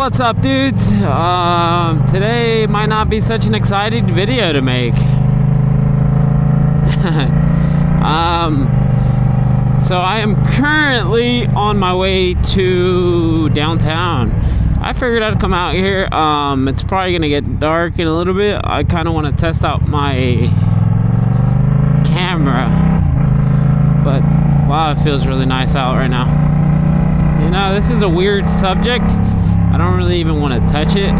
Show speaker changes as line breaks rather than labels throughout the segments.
What's up, dudes? Today might not be such an exciting video to make. So I am currently on my way to downtown. I figured I'd come out here. It's probably gonna get dark in a little bit. I kind of want to test out my camera, but wow, it feels really nice out right now. You know, this is a weird subject. I don't really even want to touch it,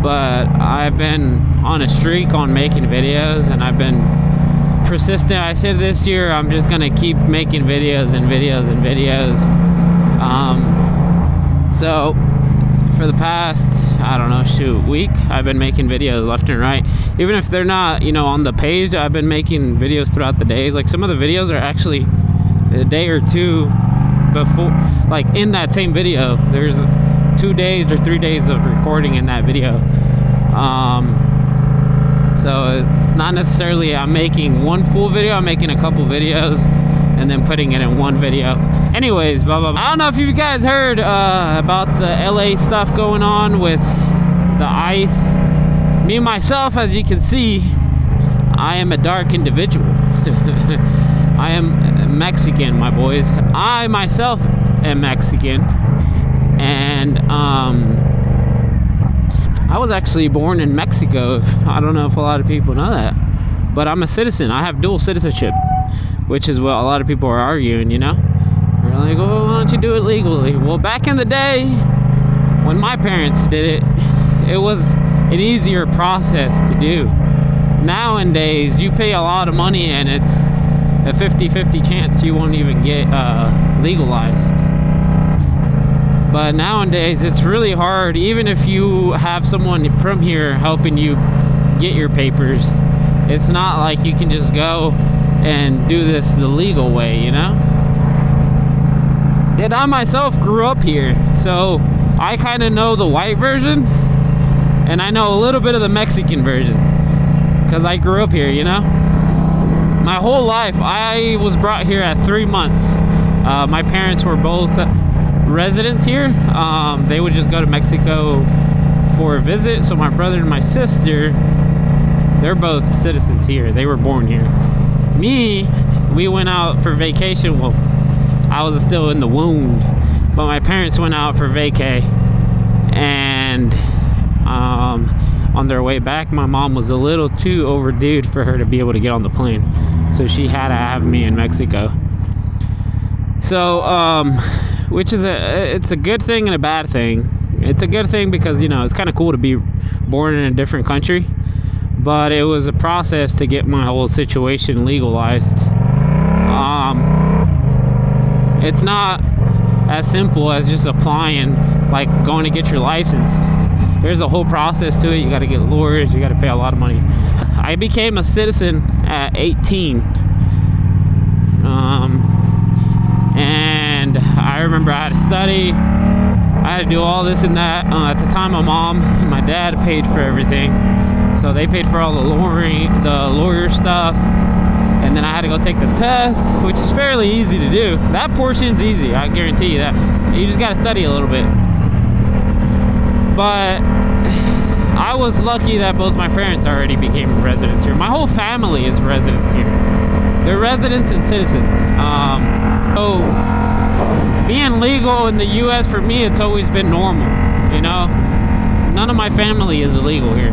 but I've been on a streak on making videos, and I've been persistent. I said this year I'm just gonna keep making videos and videos and videos. So for the past, I don't know, week, I've been making videos left and right. Even if they're not, you know, on the page, I've been making videos throughout the days. Like, some of the videos are actually a day or two before, like in that same video. There's 2 days or 3 days of recording in that video. So not necessarily I'm making one full video, I'm making a couple videos and then putting it in one video. Anyways, blah blah blah. I don't know if you guys heard about the LA stuff going on with the ICE. Me myself, as you can see, I am a dark individual. I am Mexican, my boys. I myself am Mexican. And I was actually born in Mexico. I don't know if a lot of people know that, but I'm a citizen. I have dual citizenship, which is what a lot of people are arguing, you know? They're like, oh, why don't you do it legally? Well, back in the day, when my parents did it, it was an easier process to do. Nowadays, you pay a lot of money, and it's a 50-50 chance you won't even get legalized. But nowadays, it's really hard, even if you have someone from here helping you get your papers. It's not like you can just go and do this the legal way, you know? And I myself grew up here, so I kind of know the white version, and I know a little bit of the Mexican version, because I grew up here, you know? My whole life, I was brought here at 3 months. My parents were both residents here. They would just go to Mexico for a visit. So my brother and my sister, they're both citizens here. They were born here. Me, we went out for vacation. Well, I was still in the womb, but my parents went out for vacay, and on their way back, my mom was a little too overdue for her to be able to get on the plane, so she had to have me in Mexico. So which is it's a good thing and a bad thing. It's a good thing because, you know, it's kind of cool to be born in a different country, but it was a process to get my whole situation legalized. It's not as simple as just applying, like going to get your license. There's a whole process to it. You got to get lawyers, you got to pay a lot of money. I became a citizen at 18. And I remember I had to study, I had to do all this and that. At the time, my mom and my dad paid for everything, so they paid for all the lawyer stuff, and then I had to go take the test, which is fairly easy to do. That portion's easy, I guarantee you that. You just got to study a little bit. But I was lucky that both my parents already became residents here. My whole family is residents here. They're residents and citizens. So being legal in the US, for me, it's always been normal, you know? None of my family is illegal here.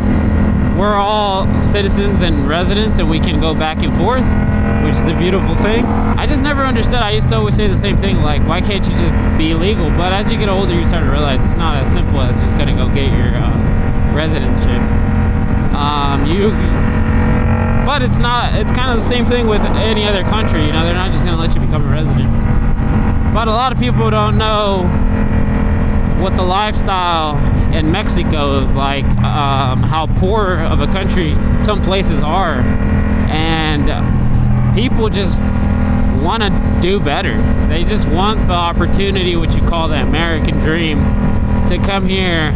We're all citizens and residents, and we can go back and forth, which is a beautiful thing. I just never understood. I used to always say the same thing, like, why can't you just be legal? But as you get older, you start to realize it's not as simple as just gonna go get your residentship. But it's not, it's kind of the same thing with any other country, you know? They're not just gonna let you become a resident. But a lot of people don't know what the lifestyle in Mexico is like, how poor of a country some places are, and people just want to do better. They just want the opportunity, what you call the American dream, to come here.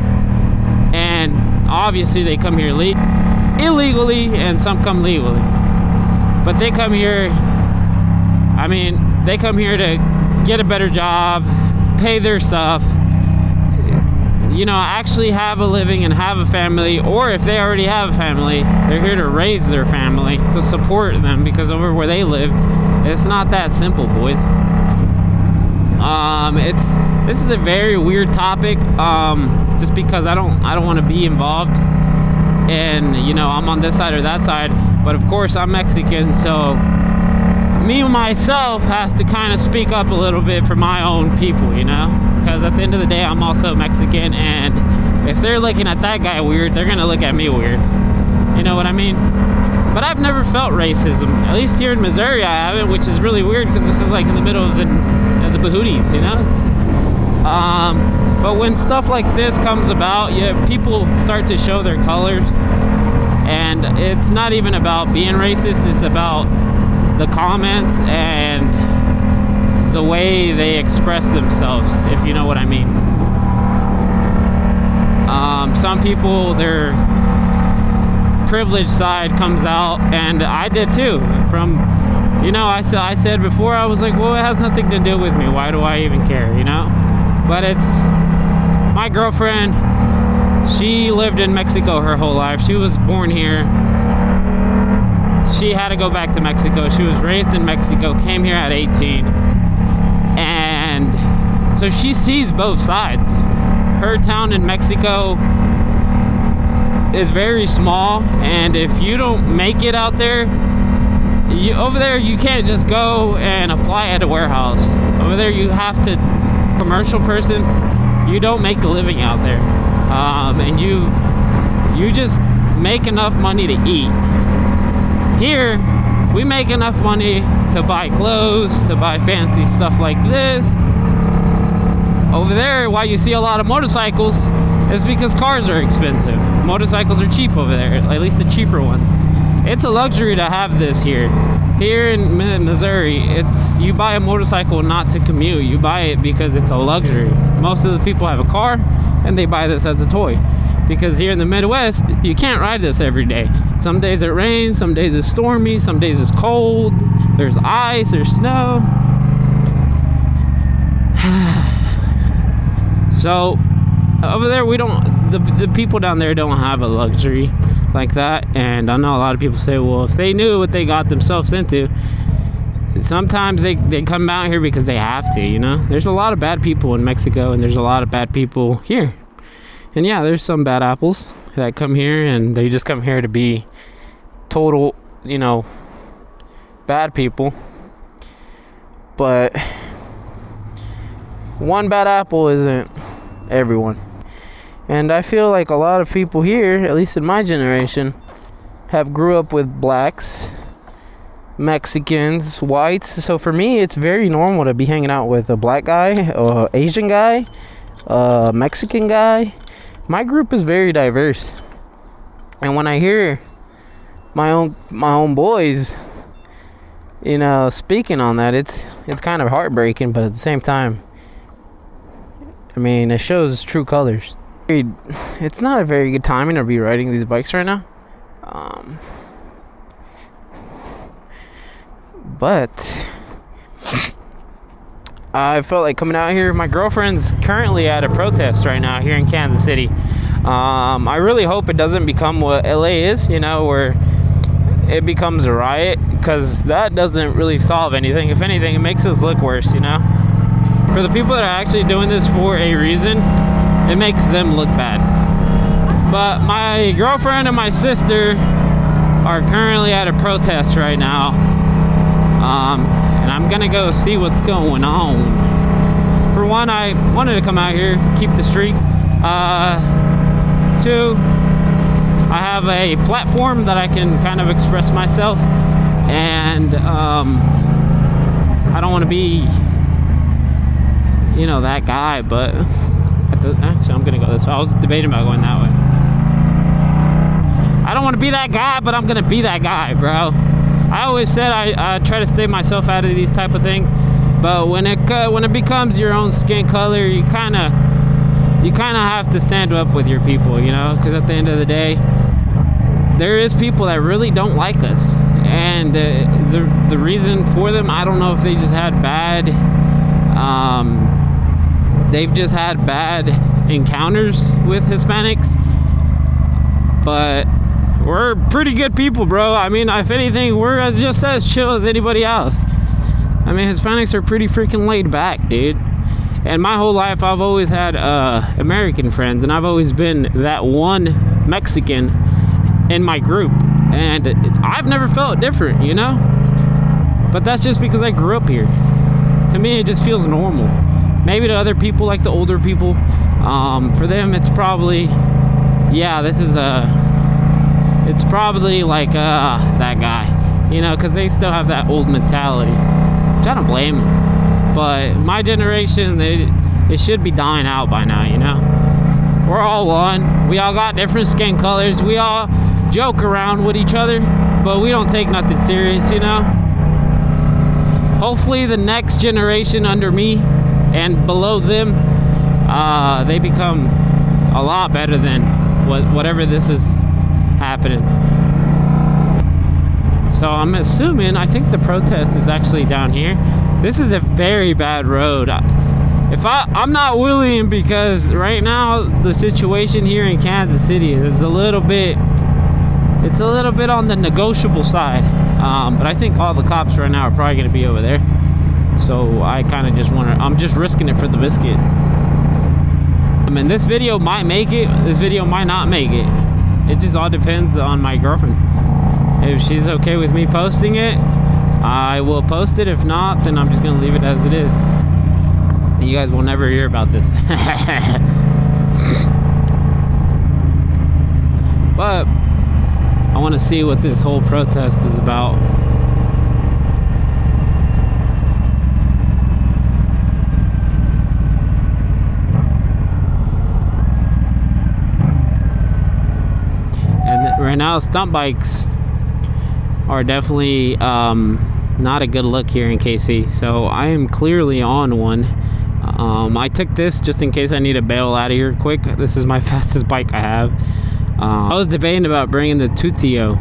And obviously they come here illegally, and some come legally, but they come here, I mean, they come here to get a better job, pay their stuff, you know, actually have a living and have a family, or if they already have a family, they're here to raise their family, to support them, because over where they live, it's not that simple, boys. This is a very weird topic, just because I don't want to be involved, and you know, I'm on this side or that side, but of course I'm Mexican, so me myself has to kind of speak up a little bit for my own people, you know, because at the end of the day, I'm also Mexican, and if they're looking at that guy weird, they're gonna look at me weird, you know what I mean? But I've never felt racism, at least here in Missouri I haven't, which is really weird, because this is like in the middle of the Bahooties, you know. But when stuff like this comes about, yeah, people start to show their colors, and it's not even about being racist, it's about the comments and the way they express themselves, if you know what I mean. Some people, their privileged side comes out, and I did too. From, you know, I said before, I was like, well, it has nothing to do with me, why do I even care, you know? But it's my girlfriend. She lived in Mexico her whole life. She was born here. She had to go back to Mexico. She was raised in Mexico, came here at 18, and so she sees both sides. Her town in Mexico is very small, and if you don't make it out there, over there you can't just go and apply at a warehouse. Over there you have to, commercial person, you don't make a living out there, and you just make enough money to eat. Here we make enough money to buy clothes, to buy fancy stuff like this. Over there, why you see a lot of motorcycles is because cars are expensive. Motorcycles are cheap over there, at least the cheaper ones. It's a luxury to have this here. Here in Missouri, it's, you buy a motorcycle not to commute, you buy it because it's a luxury. Most of the people have a car, and they buy this as a toy. Because here in the Midwest, you can't ride this every day. Some days it rains, some days it's stormy, some days it's cold, there's ice, there's snow. So, over there we don't, the people down there don't have a luxury like that. And I know a lot of people say, well, if they knew what they got themselves into, sometimes they come out here because they have to, you know. There's a lot of bad people in Mexico, and there's a lot of bad people here. And yeah, there's some bad apples that come here, and they just come here to be total, you know, bad people. But one bad apple isn't everyone. And I feel like a lot of people here, at least in my generation, have grew up with blacks, Mexicans, whites. So for me, it's very normal to be hanging out with a black guy, Asian guy, Mexican guy. My group is very diverse. And when I hear my own boys, you know, speaking on that, it's kind of heartbreaking, but at the same time, I mean, it shows true colors. It's not a very good timing to be riding these bikes right now. But I felt like coming out here. My girlfriend's currently at a protest right now here in Kansas City. I really hope it doesn't become what LA is, you know, where it becomes a riot, because that doesn't really solve anything. If anything, it makes us look worse, you know. For the people that are actually doing this for a reason, it makes them look bad. But my girlfriend and my sister are currently at a protest right now, and I'm gonna go see what's going on. For one, I wanted to come out here, keep the streak. Two, I have a platform that I can kind of express myself, and I don't want to be, you know, that guy, but actually I'm gonna go this way. I was debating about going that way. I don't want to be that guy, but I'm gonna be that guy, bro. I always said I try to stay myself out of these type of things, but when it becomes your own skin color, you kind of have to stand up with your people, you know, because at the end of the day, there is people that really don't like us, and the reason for them, I don't know if they just had bad they've just had bad encounters with Hispanics, but we're pretty good people, bro. I mean, if anything, we're just as chill as anybody else. I mean, Hispanics are pretty freaking laid back, dude. And my whole life, I've always had American friends, and I've always been that one Mexican in my group, and I've never felt different, you know? But that's just because I grew up here. To me, it just feels normal. Maybe to other people, like the older people, for them, it's probably, yeah, this is it's probably like that guy, you know, because they still have that old mentality. I'm trying to blame them. But my generation, it should be dying out by now, you know? We're all one. We all got different skin colors. We all joke around with each other, but we don't take nothing serious, you know? Hopefully the next generation under me and below them, they become a lot better than whatever this is happening. So I'm assuming, I think the protest is actually down here. This is a very bad road. I'm not willing, because right now the situation here in Kansas City is a little bit on the negotiable side. But I think all the cops right now are probably going to be over there. So I kind of just I'm just risking it for the biscuit. I mean, this video might make it, this video might not make it. It just all depends on my girlfriend. If she's okay with me posting it, I will post it. If not, then I'm just gonna leave it as it is. You guys will never hear about this. But I want to see what this whole protest is about. And right now, stunt bikes are definitely not a good look here in KC. So I am clearly on one. I took this just in case I need to bail out of here quick. This is my fastest bike I have. I was debating about bringing the Tutio.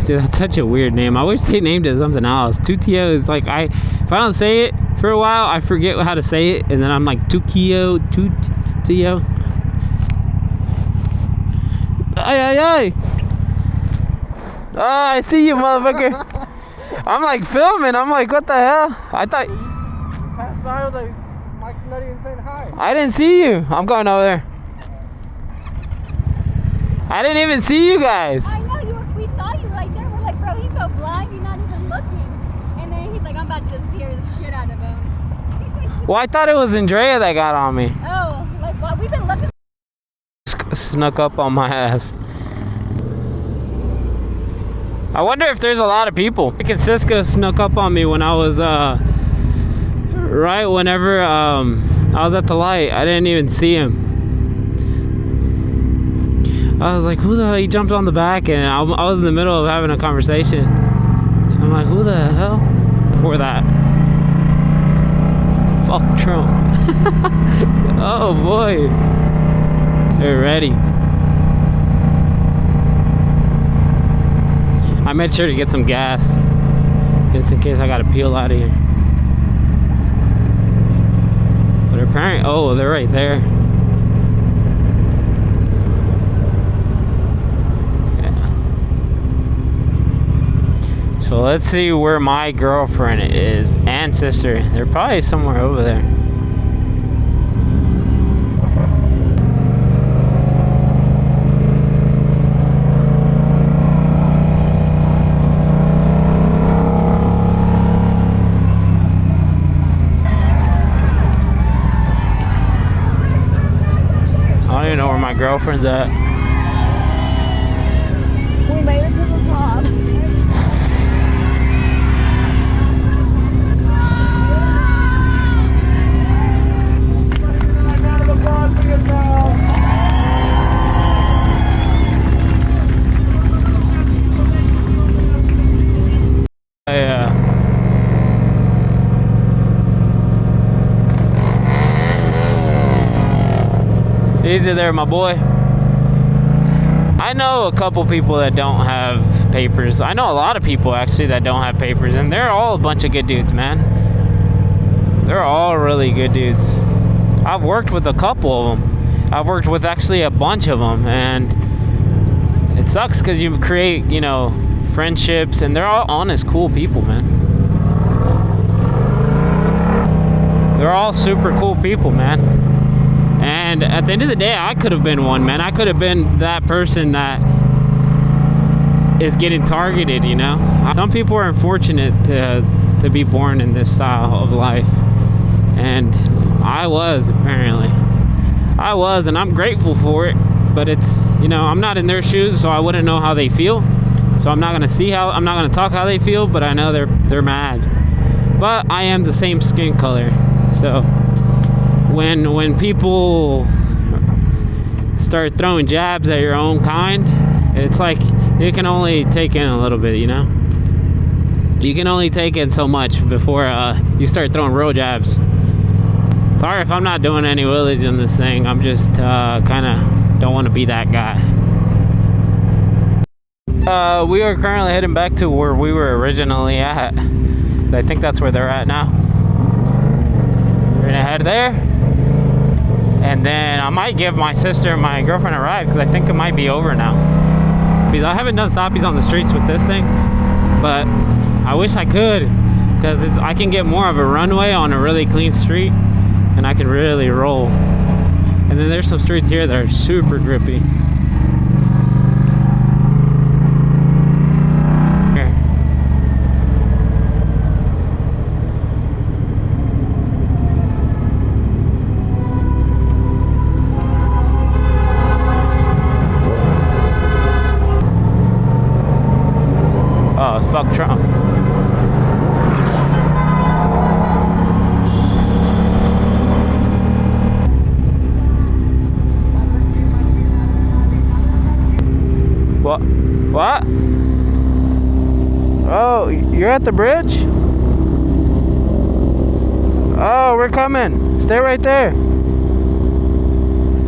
Dude, that's such a weird name. I wish they named it something else. Tutio is like, if I don't say it for a while, I forget how to say it, and then I'm like Tutio. Ay. Oh, I see you, motherfucker. I'm like filming. I'm like, what the hell? I thought you
passed by with like Mike's not even saying hi.
I didn't see you. I'm going over there. I didn't even see you guys.
I know, we saw you right there. We're like, bro, he's so blind, he's not even looking. And then he's like, I'm about to scare the shit out of him.
Well, I thought it was Andrea that got on me.
Oh, like, well, we've been looking.
Snuck up on my ass. I wonder if there's a lot of people. I think Cisco snuck up on me when I was, right whenever I was at the light. I didn't even see him. I was like, who the hell? He jumped on the back, and I was in the middle of having a conversation. I'm like, who the hell? For that. Fuck Trump. Oh boy. They're ready. I made sure to get some gas, just in case I gotta peel out of here. But apparently, oh, they're right there. So let's see where my girlfriend is and sister. They're probably somewhere over there. I don't even know where my girlfriend's at.
We made it to the top.
Easy there, my boy. I know a couple people that don't have papers. I know a lot of people actually that don't have papers, and they're all a bunch of good dudes, man. They're all really good dudes. I've worked with a couple of them. I've worked with actually a bunch of them, and it sucks because you create, you know, friendships, and they're all honest, cool people, man. They're all super cool people, man. And at the end of the day, I could have been one, man. I could have been that person that is getting targeted, you know. Some people are unfortunate to be born in this style of life, and I was, apparently. I was, and I'm grateful for it, but it's, you know, I'm not in their shoes, so I wouldn't know how they feel. So I'm not gonna talk how they feel, but I know they're mad. But I am the same skin color, so when people start throwing jabs at your own kind, it's like you can only take in a little bit, you know. You can only take in so much before you start throwing real jabs. Sorry if I'm not doing any wheelies in this thing. I'm just kind of don't want to be that guy. We are currently heading back to where we were originally at. So I think that's where they're at now. We're gonna head there, and then I might give my sister and my girlfriend a ride because I think it might be over now. Because I haven't done stoppies on the streets with this thing, but I wish I could, because I can get more of a runway on a really clean street, and I can really roll. And then there's some streets here that are super grippy. Oh, fuck Trump. What? Oh, you're at the bridge? Oh, we're coming. Stay right there.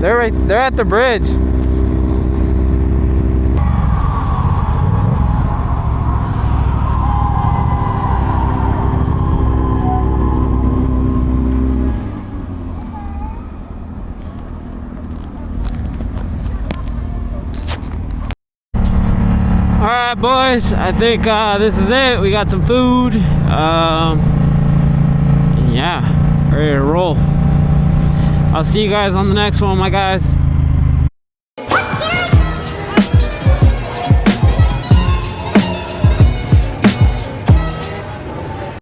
They're at the bridge. Alright, boys, I think this is it. We got some food. Yeah, ready to roll. I'll see you guys on the next one, my guys.